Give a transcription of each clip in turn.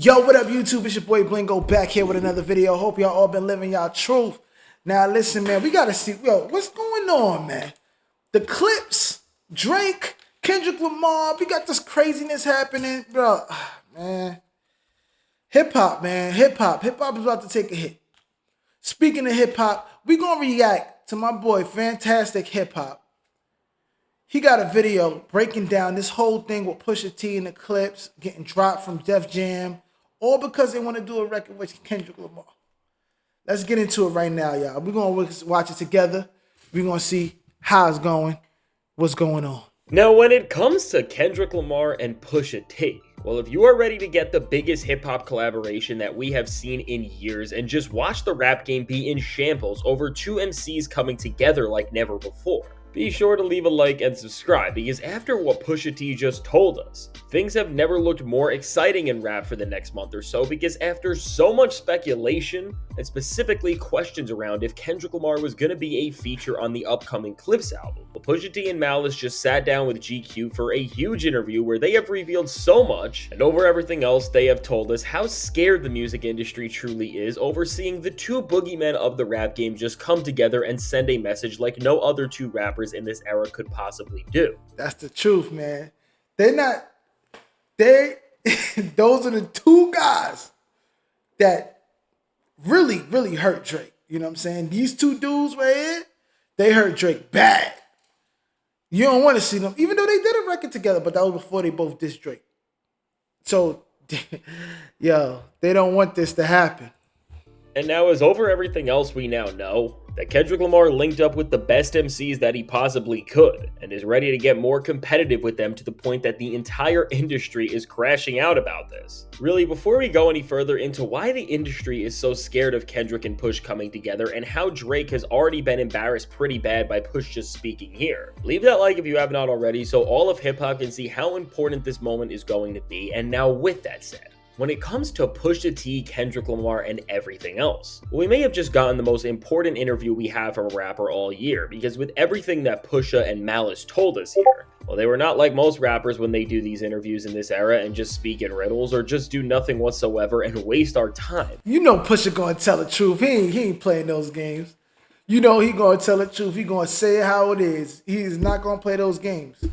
Yo, what up, YouTube? It's your boy Blingo back here with another video. Hope y'all all been living y'all truth. Now, listen, man, we gotta see, what's going on, man? The Clipse, Drake, Kendrick Lamar, we got this craziness happening, bro. Man, hip hop, man, hip hop is about to take a hit. Speaking of hip hop, we gonna react to my boy Fantastic Hip Hop. He got a video breaking down this whole thing with Pusha T and the Clipse getting dropped from Def Jam, all because they want to do a record with Kendrick Lamar. Let's get into it right now, y'all. We're going to watch it together. We're going to see how it's going, what's going on. Now, when it comes to Kendrick Lamar and Pusha T, well, if you are ready to get the biggest hip-hop collaboration that we have seen in years and just watch the rap game be in shambles over two MCs coming together like never before, be sure to leave a like and subscribe, because after what Pusha T just told us, things have never looked more exciting in rap for the next month or so, because after so much speculation, and specifically questions around if Kendrick Lamar was going to be a feature on the upcoming Clipse album, well, Pusha T and Malice just sat down with GQ for a huge interview where they have revealed so much, and over everything else, they have told us how scared the music industry truly is over seeing the two boogeymen of the rap game just come together and send a message like no other two rappers in this era could possibly do. That's the truth, man. Those are the two guys that really hurt Drake. You know what I'm saying? These two dudes right here, they hurt Drake bad. You don't want to see them, even though they did a record together, but that was before they both dissed Drake. So, yo, they don't want this to happen. And now, as over everything else we now know, that Kendrick Lamar linked up with the best MCs that he possibly could, and is ready to get more competitive with them to the point that the entire industry is crashing out about this. Really, before we go any further into why the industry is so scared of Kendrick and Push coming together, and how Drake has already been embarrassed pretty bad by Push just speaking here, leave that like if you have not already so all of hip-hop can see how important this moment is going to be. And now, with that said, when it comes to Pusha T, Kendrick Lamar, and everything else, we may have just gotten the most important interview we have from a rapper all year, because with everything that Pusha and Malice told us here, well, they were not like most rappers when they do these interviews in this era and just speak in riddles or just do nothing whatsoever and waste our time. You know Pusha gonna tell the truth. He ain't playing those games. You know he gonna tell the truth. He gonna say it how it is. He's not gonna play those games.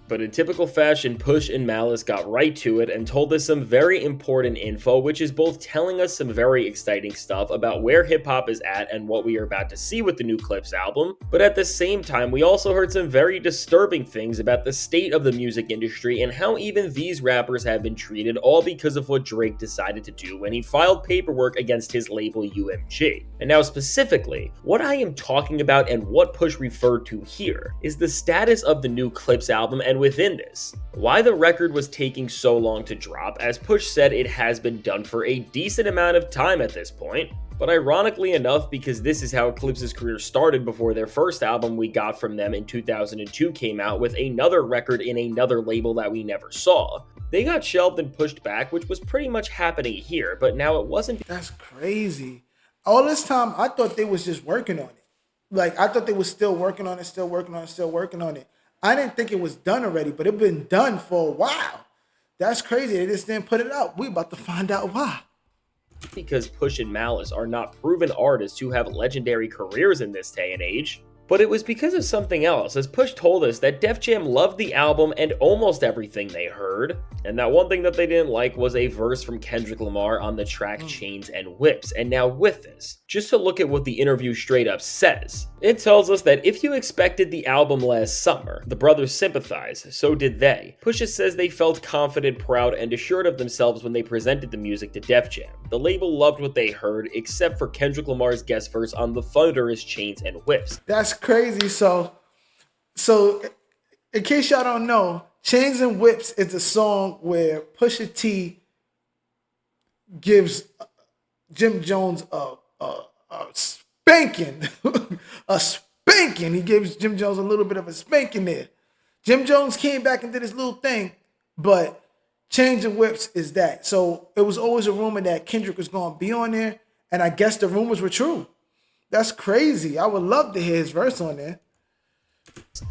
But in typical fashion, Push and Malice got right to it and told us some very important info, which is both telling us some very exciting stuff about where hip-hop is at and what we are about to see with the new Clipse album, but at the same time, we also heard some very disturbing things about the state of the music industry and how even these rappers have been treated, all because of what Drake decided to do when he filed paperwork against his label UMG. And now specifically, what I am talking about and what Push referred to here is the status of the new Clipse album, and within this, why the record was taking so long to drop. As Push said, it has been done for a decent amount of time at this point, but ironically enough, because this is how Clipse's career started before their first album we got from them in 2002 came out with another record in another label that we never saw, they got shelved and pushed back, which was pretty much happening here, but now it wasn't. That's crazy. All this time, I thought they was just working on it. Like, I thought they was still working on it. I didn't think it was done already, but it been done for a while. That's crazy. They just didn't put it out. We about to find out why. Because Push and Malice are not proven artists who have legendary careers in this day and age, but it was because of something else, as Push told us that Def Jam loved the album and almost everything they heard, and that one thing that they didn't like was a verse from Kendrick Lamar on the track Chains and Whips. And now with this, just to look at what the interview straight up says, it tells us that if you expected the album last summer, the brothers sympathize, so did they. Pusha says they felt confident, proud, and assured of themselves when they presented the music to Def Jam. The label loved what they heard, except for Kendrick Lamar's guest verse on the thunderous Chains and Whips. That's crazy. So in case y'all don't know, Chains and Whips is a song where Pusha T gives Jim Jones a spanking. A spanking. He gives Jim Jones a little bit of a spanking there. Jim Jones came back and did his little thing, but Chains and Whips is that. So it was always a rumor that Kendrick was going to be on there, and I guess the rumors were true. That's crazy. I would love to hear his verse on there.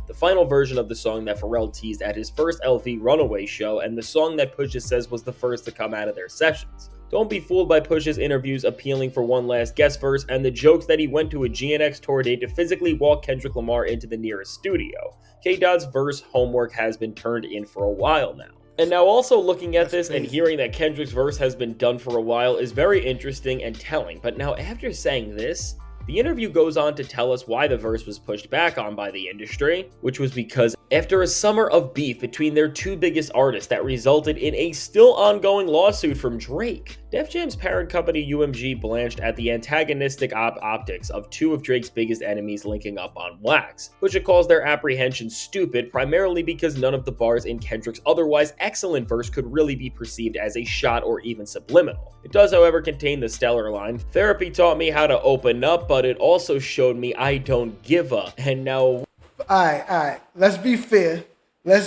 The final version of the song that Pharrell teased at his first LV Runaway show, and the song that Pusha says was the first to come out of their sessions. Don't be fooled by Pusha's interviews appealing for one last guest verse and the jokes that he went to a GNX tour date to physically walk Kendrick Lamar into the nearest studio. K-Dot's verse homework has been turned in for a while now. And now also looking at this and hearing that Kendrick's verse has been done for a while is very interesting and telling, but now after saying this, the interview goes on to tell us why the verse was pushed back on by the industry, which was because after a summer of beef between their two biggest artists that resulted in a still ongoing lawsuit from Drake, Def Jam's parent company UMG blanched at the antagonistic optics of two of Drake's biggest enemies linking up on wax, which it calls their apprehension stupid primarily because none of the bars in Kendrick's otherwise excellent verse could really be perceived as a shot or even subliminal. It does, however, contain the stellar line, "Therapy taught me how to open up, but it also showed me I don't give a," and now... Alright. Let's be fair. Now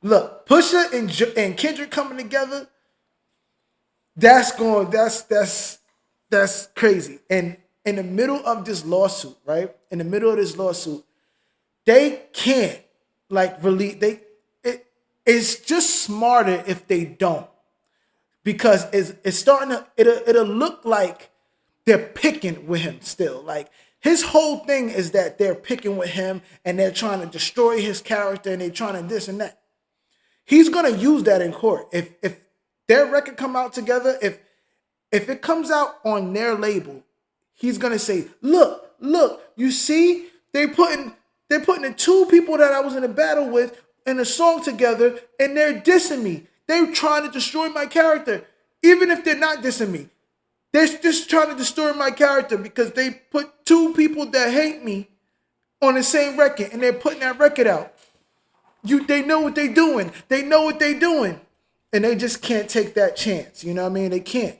look. Pusha and Kendrick coming together. That's crazy. And in the middle of this lawsuit, right? They can't it's just smarter if they don't, because it's starting to it'll look like they're picking with him still. Like, his whole thing is that they're picking with him and they're trying to destroy his character and they're trying to this and that. He's gonna use that in court. If their record come out together, if it comes out on their label, he's gonna say, look, you see, they're putting the two people that I was in a battle with in a song together and they're dissing me. They're trying to destroy my character. Even if they're not dissing me, they're just trying to destroy my character because they put two people that hate me on the same record and they're putting that record out. They know what they're doing. And they just can't take that chance. You know what I mean? They can't.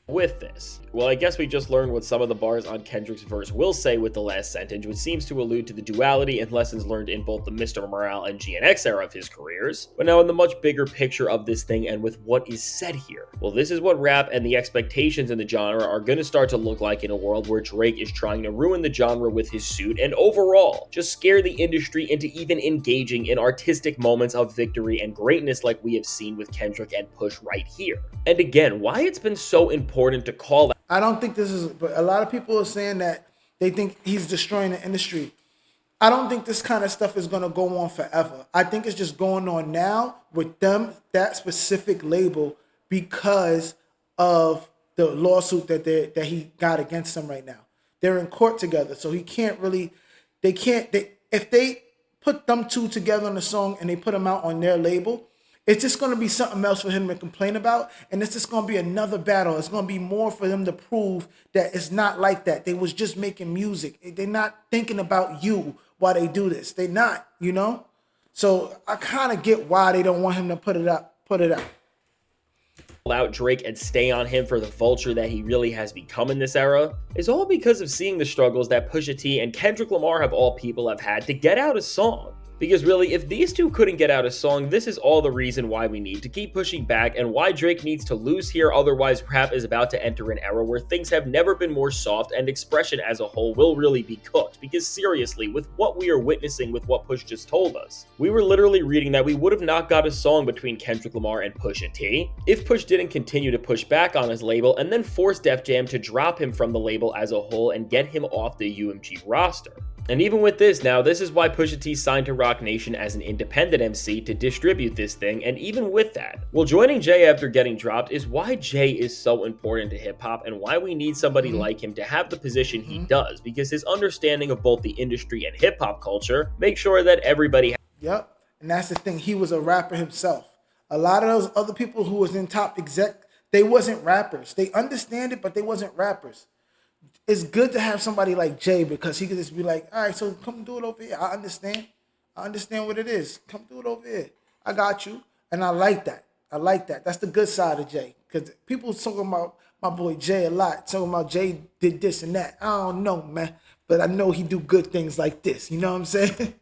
With this, well, I guess we just learned what some of the bars on Kendrick's verse will say with the last sentence, which seems to allude to the duality and lessons learned in both the Mr. Morale and GNX era of his careers. But now in the much bigger picture of this thing and with what is said here, well, this is what rap and the expectations in the genre are going to start to look like in a world where Drake is trying to ruin the genre with his suit and overall just scare the industry into even engaging in artistic moments of victory and greatness like we have seen with Kendrick and Push right here. And again, why it's been so important to call that. I don't think this is, but a lot of people are saying that they think he's destroying the industry. I don't think this kind of stuff is going to go on forever. I think it's just going on now with them, that specific label, because of the lawsuit that he got against them right now. They're in court together, so he can't really, if they put them two together on a song and they put them out on their label, it's just going to be something else for him to complain about. And it's just going to be another battle. It's going to be more for them to prove that it's not like that. They was just making music. They're not thinking about you while they do this. They're not, you know? So I kind of get why they don't want him to put it out. Out Drake and stay on him for the vulture that he really has become in this era is all because of seeing the struggles that Pusha T and Kendrick Lamar of all people have had to get out a song. Because really, if these two couldn't get out a song, this is all the reason why we need to keep pushing back and why Drake needs to lose here, otherwise rap is about to enter an era where things have never been more soft and expression as a whole will really be cooked. Because seriously, with what we are witnessing with what Push just told us, we were literally reading that we would have not got a song between Kendrick Lamar and Pusha T if Push didn't continue to push back on his label and then force Def Jam to drop him from the label as a whole and get him off the UMG roster. And even with this now, this is why Pusha T signed to Roc Nation as an independent MC to distribute this thing, and even with that, well, joining Jay after getting dropped is why Jay is so important to hip-hop and why we need somebody like him to have the position he does, because his understanding of both the industry and hip-hop culture makes sure that everybody Yep, and that's the thing. He was a rapper himself. A lot of those other people who was in top exec, they wasn't rappers. They understand it, but they wasn't rappers. It's good to have somebody like Jay because he could just be like, all right, so come do it over here. I understand what it is. Come do it over here. I got you. And I like that. That's the good side of Jay. Because people talking about my boy Jay a lot. Talking about Jay did this and that. I don't know, man. But I know he do good things like this. You know what I'm saying?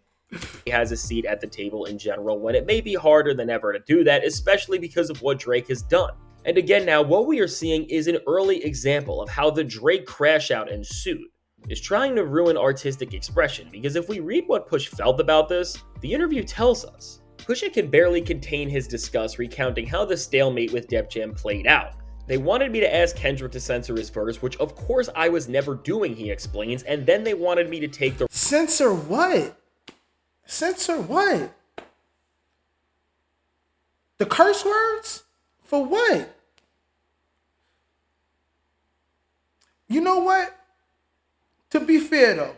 He has a seat at the table in general when it may be harder than ever to do that, especially because of what Drake has done. And again now, what we are seeing is an early example of how the Drake crash out ensued. is trying to ruin artistic expression, because if we read what Push felt about this, the interview tells us. Pusha can barely contain his disgust, recounting how the stalemate with Def Jam played out. They wanted me to ask Kendrick to censor his verse, which of course I was never doing, he explains, and then they wanted me to take the— Censor what? Censor what? The curse words? For what? You know what? To be fair though,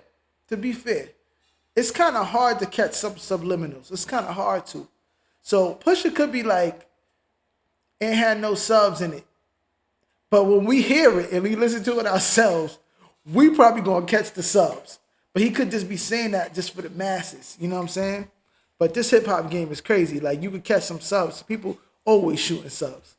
it's kind of hard to catch some subliminals. It's kind of hard to. So Pusha could be like, ain't had no subs in it. But when we hear it and we listen to it ourselves, we probably gonna catch the subs. But he could just be saying that just for the masses. You know what I'm saying? But this hip hop game is crazy. Like you could catch some subs. People always shooting subs.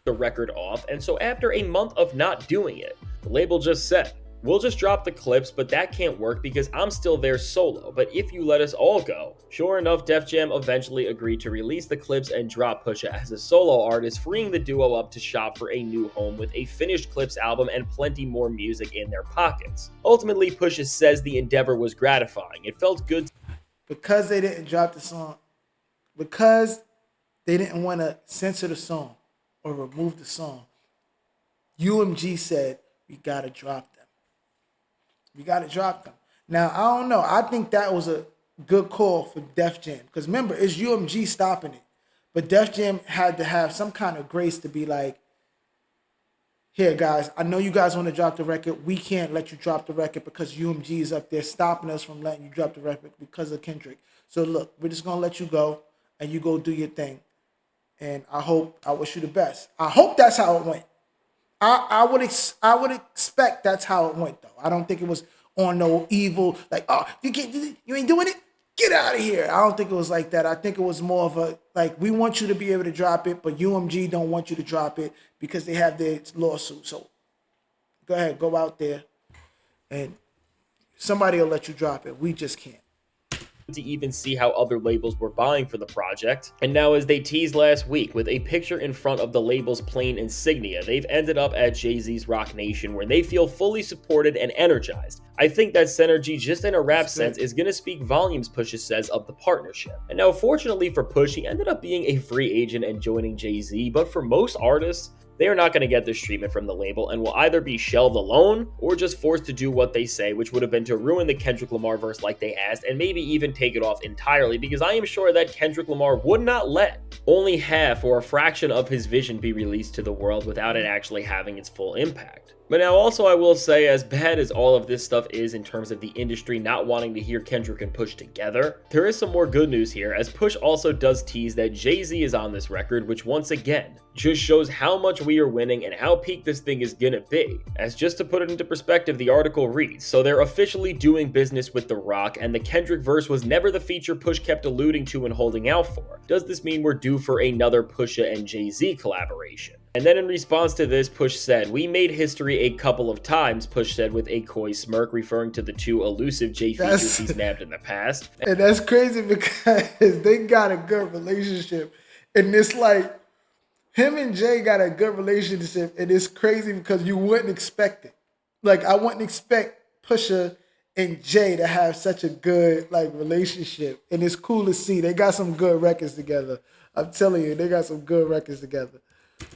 The record off, and so after a month of not doing it, the label just said, we'll just drop the Clipse, but that can't work because I'm still there solo, but if you let us all go. Sure enough, Def Jam eventually agreed to release the Clipse and drop Pusha as a solo artist, freeing the duo up to shop for a new home with a finished Clipse album and plenty more music in their pockets. Ultimately, Pusha says the endeavor was gratifying. It felt good because they didn't drop the song, because they didn't want to censor the song or remove the song. UMG said, we got to drop them. We got to drop them. Now, I don't know. I think that was a good call for Def Jam. Because remember, it's UMG stopping it. But Def Jam had to have some kind of grace to be like, here, guys, I know you guys want to drop the record. We can't let you drop the record because UMG is up there stopping us from letting you drop the record because of Kendrick. So, look, we're just going to let you go and you go do your thing. And I wish you the best. I hope that's how it went. I would expect that's how it went though. I don't think it was on no evil like, oh, you ain't doing it, get out of here. I don't think it was like that. I think it was more of a like, we want you to be able to drop it, but UMG don't want you to drop it because they have their lawsuit. So go ahead, go out there and somebody will let you drop it. We just can't. To even see how other labels were buying for the project. And now, as they teased last week with a picture in front of the label's plain insignia, they've ended up at Jay-Z's Roc Nation, where they feel fully supported and energized. I think that synergy, just in a rap sense, is going to speak volumes, Pusha says, of the partnership. And now, fortunately for Push, he ended up being a free agent and joining Jay-Z, but for most artists, they are not going to get this treatment from the label and will either be shelved alone or just forced to do what they say, which would have been to ruin the Kendrick Lamar verse like they asked and maybe even take it off entirely, because I am sure that Kendrick Lamar would not let only half or a fraction of his vision be released to the world without it actually having its full impact. But now also I will say, as bad as all of this stuff is in terms of the industry not wanting to hear Kendrick and Push together, there is some more good news here, as Push also does tease that Jay-Z is on this record, which once again just shows how much we are winning and how peak this thing is gonna be. As just to put it into perspective, the article reads, so they're officially doing business with The Roc, and the Kendrick verse was never the feature Push kept alluding to and holding out for. Does this mean we're due for another Pusha and Jay-Z collaboration? And then in response to this, Push said, we made history a couple of times, Push said with a coy smirk, referring to the two elusive Jay features he's nabbed in the past. And that's crazy because they got a good relationship. And it's like, him and Jay got a good relationship. And it's crazy because you wouldn't expect it. Like, I wouldn't expect Pusha and Jay to have such a good, like, relationship. And it's cool to see. They got some good records together. I'm telling you, they got some good records together.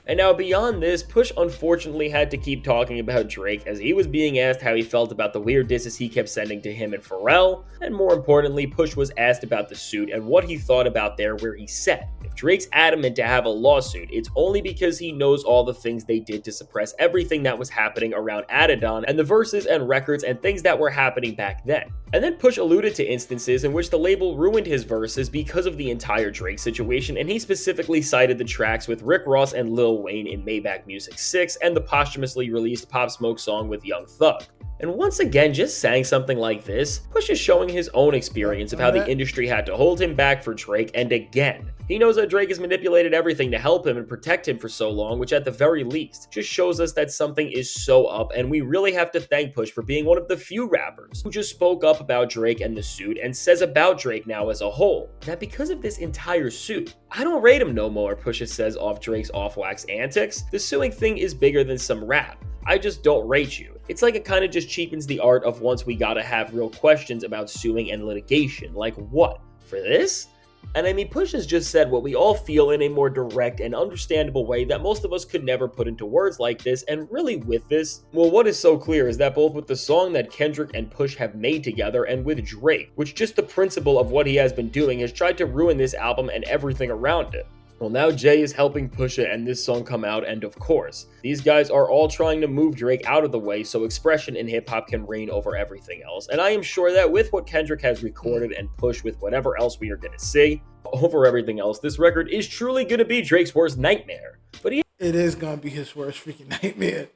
And now beyond this, Push unfortunately had to keep talking about Drake, as he was being asked how he felt about the weird disses he kept sending to him and Pharrell, and more importantly, Push was asked about the suit and what he thought about there, where he said, if Drake's adamant to have a lawsuit, it's only because he knows all the things they did to suppress everything that was happening around Adidon and the verses and records and things that were happening back then. And then Push alluded to instances in which the label ruined his verses because of the entire Drake situation, and he specifically cited the tracks with Rick Ross and Lil Wayne in Maybach Music 6 and the posthumously released Pop Smoke song with Young Thug. And once again, just saying something like this, Push is showing his own experience of how the industry had to hold him back for Drake, and again, he knows that Drake has manipulated everything to help him and protect him for so long, which at the very least just shows us that something is so up, and we really have to thank Push for being one of the few rappers who just spoke up about Drake and the suit and says about Drake now as a whole, that because of this entire suit, I don't rate him no more, Pusha says off Drake's off-wax antics. The suing thing is bigger than some rap. I just don't rate you. It's like it kind of just cheapens the art of once we gotta have real questions about suing and litigation. Like, what? For this? And I mean, Push has just said what we all feel in a more direct and understandable way that most of us could never put into words like this, and really with this, well, what is so clear is that both with the song that Kendrick and Push have made together and with Drake, which just the principle of what he has been doing has tried to ruin this album and everything around it. Well, now Jay is helping Pusha and this song come out, and of course, these guys are all trying to move Drake out of the way so expression in hip hop can reign over everything else. And I am sure that with what Kendrick has recorded and Push with whatever else we are going to see, over everything else, this record is truly going to be Drake's worst nightmare. But it is going to be his worst freaking nightmare.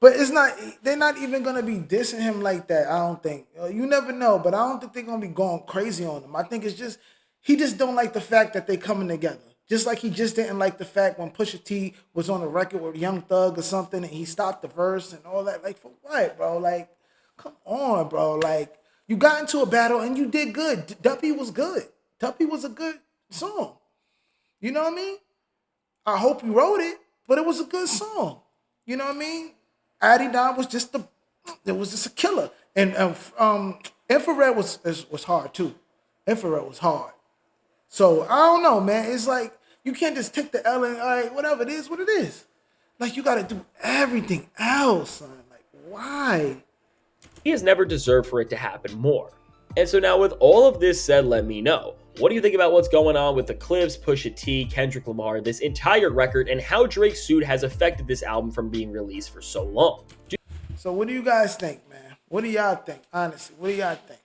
But it's not, they're not even going to be dissing him like that, I don't think. You never know, but I don't think they're going to be going crazy on him. I think it's just, he just don't like the fact that they coming together. Just like he just didn't like the fact when Pusha T was on a record with Young Thug or something and he stopped the verse and all that. Like, for what, bro? Like, come on, bro. Like, you got into a battle and you did good. Duppy was good. Duppy was a good song. You know what I mean? I hope you wrote it, but it was a good song. You know what I mean? Addy Don was just a killer. And Infrared was hard too. Infrared was hard. So I don't know, man. It's like you can't just take the L and all right, whatever it is, what it is. Like you gotta do everything else, son. Like, why? He has never deserved for it to happen more. And so now with all of this said, let me know. What do you think about what's going on with the Clipse, Pusha T, Kendrick Lamar, this entire record, and how Drake's suit has affected this album from being released for so long? So what do you guys think, man? What do y'all think? Honestly, what do y'all think, man?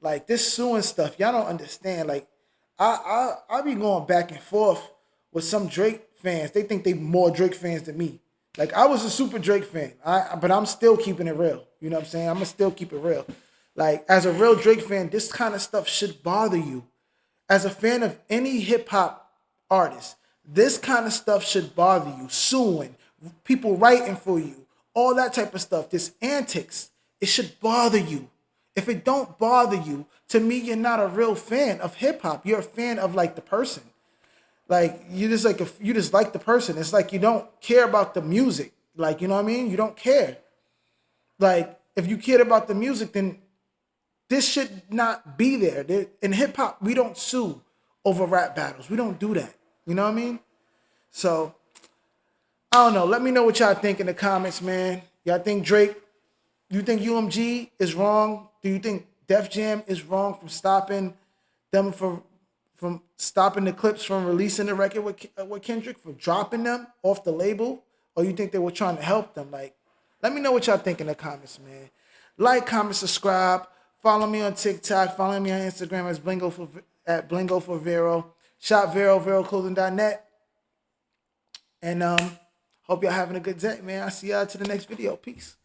Like this suing stuff, y'all don't understand. Like I be going back and forth with some Drake fans. They think they more Drake fans than me. Like I was a super Drake fan, but I'm still keeping it real. You know what I'm saying? I'm gonna still keep it real. Like as a real Drake fan, this kind of stuff should bother you. As a fan of any hip hop artist, this kind of stuff should bother you. Suing, people writing for you, all that type of stuff. This antics, it should bother you. If it don't bother you, to me, you're not a real fan of hip hop. You're a fan of like the person. Like you just like the person. It's like you don't care about the music. Like, you know what I mean? You don't care. Like if you cared about the music, then this should not be there. In hip hop, we don't sue over rap battles. We don't do that. You know what I mean? So I don't know. Let me know what y'all think in the comments, man. Y'all think Drake? You think UMG is wrong? Do you think Def Jam is wrong from stopping them from stopping the Clipse from releasing the record with Kendrick, for dropping them off the label? Or you think they were trying to help them? Like, let me know what y'all think in the comments, man. Like, comment, subscribe. Follow me on TikTok. Follow me on Instagram at Blingo for Vero. Shop Vero, VeroClothing.net. And hope y'all having a good day, man. I'll see y'all to the next video. Peace.